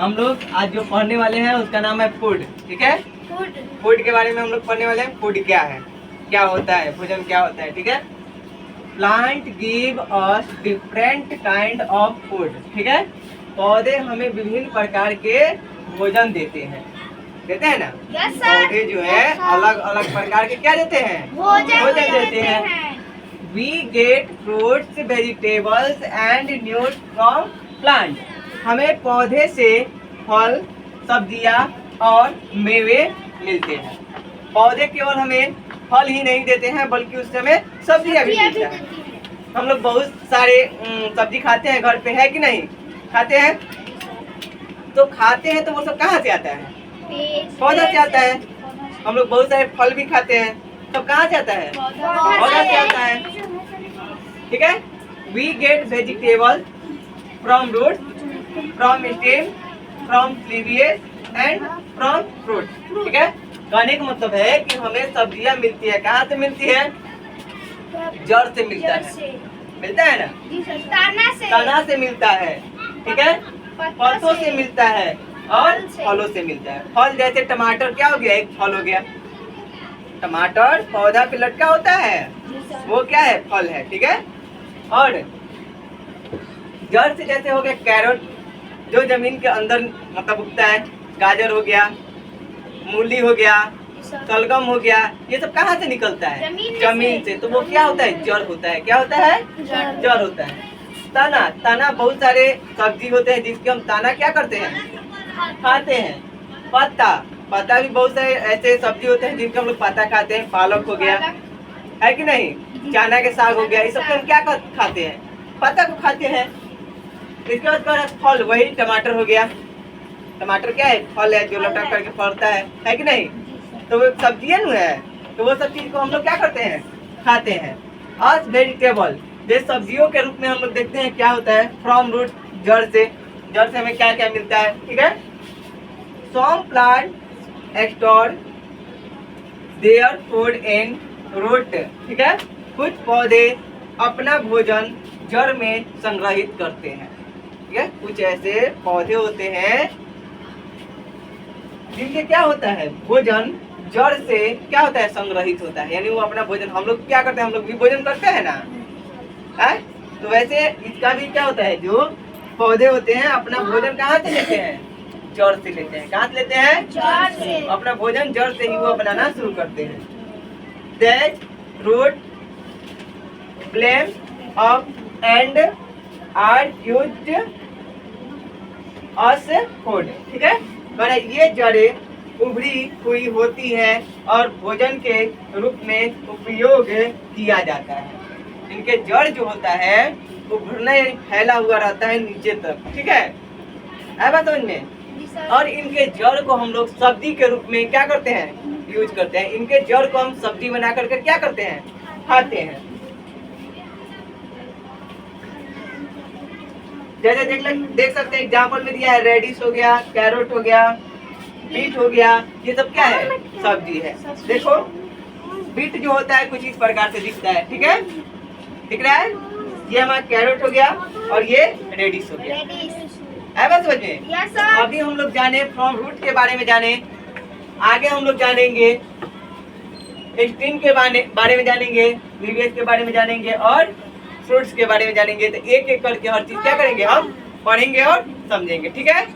हम लोग आज जो पढ़ने वाले हैं उसका नाम है फूड। ठीक है, फूड के बारे में हम लोग पढ़ने वाले हैं। फूड क्या है, क्या होता है, भोजन क्या होता है। ठीक है, plant give us different kind of food. ठीक है, पौधे हमें विभिन्न प्रकार के भोजन देते हैं ना। पौधे जो है अलग अलग प्रकार के क्या देते हैं, भोजन देते हैं। We get fruits, vegetables and nuts from plant। हमें पौधे से फल, सब्जियां और मेवे मिलते हैं। पौधे केवल हमें फल ही नहीं देते हैं बल्कि उससे हमें सब्जियां भी देते हैं। हम लोग बहुत सारे सब्जी खाते हैं घर पे, है कि नहीं खाते हैं। तो खाते हैं तो वो सब कहाँ से आता है, पौधा से आता है। हम लोग बहुत सारे फल भी खाते हैं, सब कहाँ से आता है, पौधा से आता है। ठीक है, we get vegetable from root, from stem, from leaves and from fruit. ठीक है, कहने का मतलब है कि हमें सब्जियां मिलती है, कहाँ से मिलती है, जड़ से मिलता है, मिलता है ना, तना से मिलता है। ठीक है, पत्तों से मिलता है और फलों से मिलता है। फल जैसे टमाटर क्या हो गया, एक फल हो गया। टमाटर पौधा पे लटका होता है, वो क्या है, फल है। ठीक है, और जड़ से जैसे हो गया कैरेट, जो जमीन के अंदर मतलब उगता है। गाजर हो गया, मूली हो गया, शलगम हो गया, ये सब कहाँ से निकलता है, जमीन से। तो वो क्या होता है, जड़ होता है। क्या होता है, जड़ होता है। तना, तना बहुत सारे सब्जी होते हैं जिसके हम तना क्या करते हैं, खाते हैं। पत्ता, पत्ता भी बहुत सारे ऐसे सब्जी होते हैं जिनके हम लोग पत्ता खाते हैं। पालक हो गया, है कि नहीं, चना के साग हो गया, ये सब हम क्या खाते हैं, पत्ता को खाते हैं। इसके बाद फल, वही टमाटर हो गया। टमाटर क्या है, फल है जो लटक करके फलता है कि नहीं। तो वो सब्जियां है, तो वो सब चीज को हम लोग क्या करते हैं, खाते हैं। आज वेजिटेबल, जो सब्जियों के रूप में हम लोग देखते हैं क्या होता है, फ्रॉम रूट, जड़ से। जड़ से हमें क्या क्या मिलता है। ठीक है, some plant store there food in root. ठीक है, कुछ पौधे अपना भोजन जड़ में संग्रहित करते हैं। ठीक है, कुछ ऐसे पौधे होते हैं जिनके क्या होता है, भोजन जड़ से क्या होता है, संग्रहित होता है। यानी वो अपना भोजन, हम लोग क्या करते हैं, हम लोग भी भोजन करते हैं ना, है। तो वैसे इसका भी क्या होता है, जो पौधे होते हैं अपना भोजन कहाँ से लेते हैं, जड़ से लेते हैं। कहाँ से लेते हैं, जड़ से। अपना भोजन जड़ से ही वो बनाना शुरू करते हैं। That root blame of and are used as food. ठीक है, ये जड़ें उभरी हुई होती है और भोजन के रूप में उपयोग किया जाता है। इनके जड़ जो होता है उभरने फैला हुआ रहता है नीचे तक। ठीक है, बात समझ में। और इनके जड़ को हम लोग सब्जी के रूप में क्या करते हैं, यूज करते हैं। इनके जड़ को हम सब्जी बना करके क्या करते हैं, खाते हैं। जैसे देख सकते हैं एग्जाम्पल में दिया है, रेडिश हो गया, कैरेट हो गया, बीट हो गया, ये सब क्या है, सब्जी है। देखो बीट जो होता है कुछ इस प्रकार से दिखता है। ठीक है, दिख रहा है, ये हमारा कैरेट हो गया और ये रेडिश हो गया। बस समझ में। अभी हम लोग जाने फ्रॉम रूट के बारे में, जाने आगे हम लोग जानेंगे स्टेम के बारे में जानेंगे, लीवियस के बारे में जानेंगे और फ्रूट्स के बारे में जानेंगे। तो एक एक करके हर चीज क्या करेंगे, हम पढ़ेंगे और समझेंगे। ठीक है।